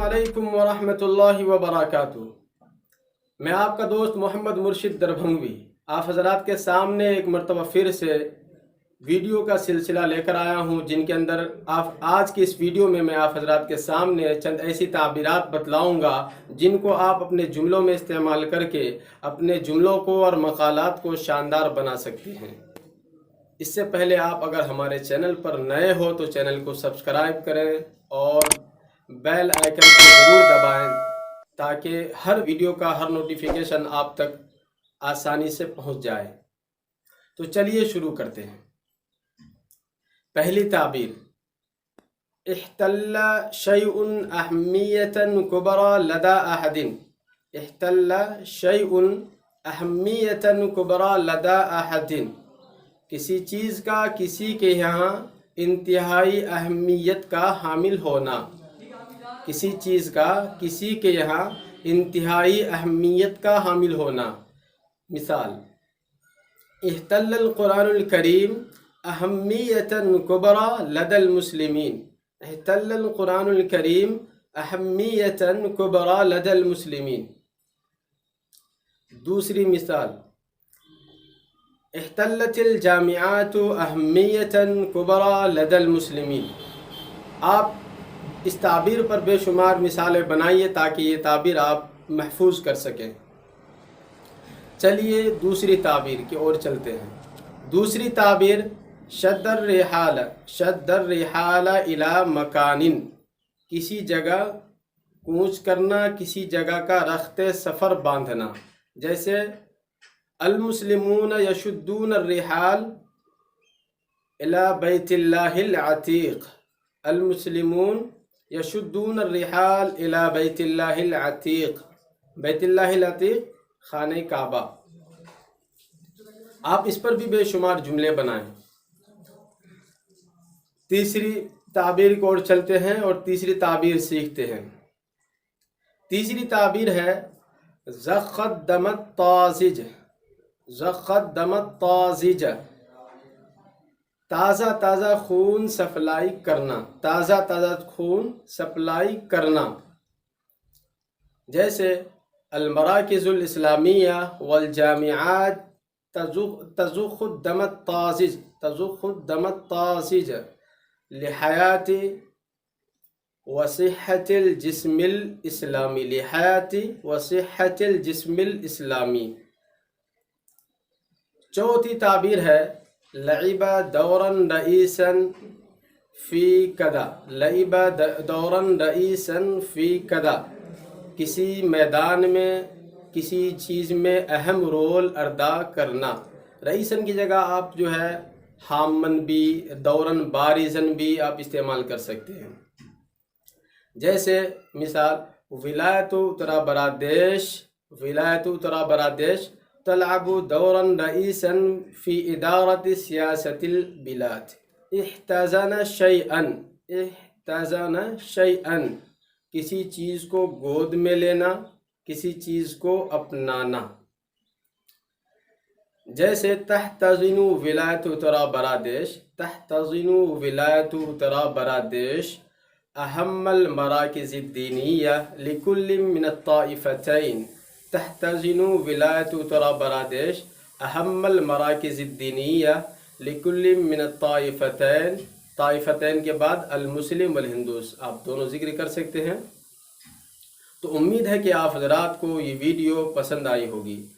अस्सलामुअलैकुम वरहमतुल्लाहि वबरकातुहू। मैं आपका दोस्त मोहम्मद मुर्शिद दरभंगवी आप हज़रात के सामने एक मरतबा फिर से वीडियो का सिलसिला लेकर आया हूँ, जिनके अंदर आप आज की इस वीडियो में मैं आप हज़रात के सामने चंद ऐसी ताबीरात बतलाऊँगा जिनको आप अपने जुमलों में इस्तेमाल करके अपने जुमलों को और मकालात को शानदार बना सकते हैं। इससे पहले आप अगर हमारे चैनल पर नए हो तो चैनल को सब्सक्राइब करें और बेल आइकन को ज़रूर दबाएं ताकि हर वीडियो का हर नोटिफिकेशन आप तक आसानी से पहुंच जाए। तो चलिए शुरू करते हैं। पहली ताबीर, इह्तल्ला शैउन अहमियतन कुबरा लदा अहदिन। इह्तल्ला शैउन अहमियतन कुबरा लदा अहदिन, किसी चीज़ का किसी के यहाँ इंतहाई अहमियत का हामिल होना। किसी चीज़ का किसी के यहाँ इंतहाई अहमियत का हामिल होना। मिसाल, इह्तल्लल कुरानुल करीम अहमियतन कुबरा लदल मुस्लिमीन। इह्तल्लल कुरानुल करीम अहमियतन कुबरा लदल मुस्लिमीन। दूसरी मिसाल, इह्तल्लतिल जामिआतु अहमियतन कुबरा लदल मुस्लिमीन। आप इस ताबीर पर बेशुमार मिसालें बनाइए ताकि ये ताबीर आप महफूज कर सकें। चलिए दूसरी ताबीर की ओर चलते हैं। दूसरी ताबीर, शद्दर रिहाला इला मकानिन, किसी जगह कूच करना, किसी जगह का रख्ते सफ़र बांधना। जैसे अल मुस्लिमून यशुद्दून रिहाल इला बैतिल्लाहिल अतीक़। अल मुस्लिमून यशुद्दून रिहाल इला बैतिल्लाहिल अतीक़। बैतिल्लाहिल अतीक़ खाने काबा। आप इस पर भी बेशुमार जुमले बनाएं। तीसरी ताबीर की ओर चलते हैं और तीसरी ताबीर सीखते हैं। तीसरी ताबीर है ज़ख़द्दमत ताज़िज। ज़ख़द्दमत ताज़िज, ताज़ा ताज़ा खून सप्लाई करना। ताज़ा ताज़ा खून सप्लाई करना। जैसे अल-मराकिज़ुल इस्लामिया वल जामिआत तज़ुख़ुद्दमत ताज़िज। तज़ुख़ुद्दमत ताज़िज लिहयाती व सिह्हतिल जिस्मिल इस्लामी। लिहयाती व सिह्हतिल जिस्मिल इस्लामी। चौथी ताबीर है लइबा दौरन रईसन फ़ी कदा। लइबा दौरन रईसन फ़ी कदा, किसी मैदान में किसी चीज़ में अहम रोल अदा करना। रईसन की जगह आप जो है हामन भी, दौरन बारिजन भी आप इस्तेमाल कर सकते हैं। जैसे मिसाल, विलायत उत्तरा बरादेश। विलायत उत्तरा बरादेश तलअबु दौरन रईसन फ़ी इदारत सियासतिल बिलाद। इह्तज़न शैअन। इह्तज़न शैअन, किसी चीज़ को गोद में लेना, किसी चीज़ को अपनाना। जैसे तहतज़िनु विलायत उत्तरा बरादेश। तहतज़िनु विलायत उत्तरा बरादेश अहम्मल मराकिज़िद्दीनिया लिकुल्लि मिनत ताइफ़तैन। तहतज़िनु विलायत उत्तरा बरादेश अहम्मल मराकिज़िद्दीनिया लिकुल्लि मिनत ताइफ़तैन। ताइफ़तैन के बाद अल मुस्लिम वल हिंदूस आप दोनों जिक्र कर सकते हैं। तो उम्मीद है कि आप हज़रात को ये वीडियो पसंद आई होगी।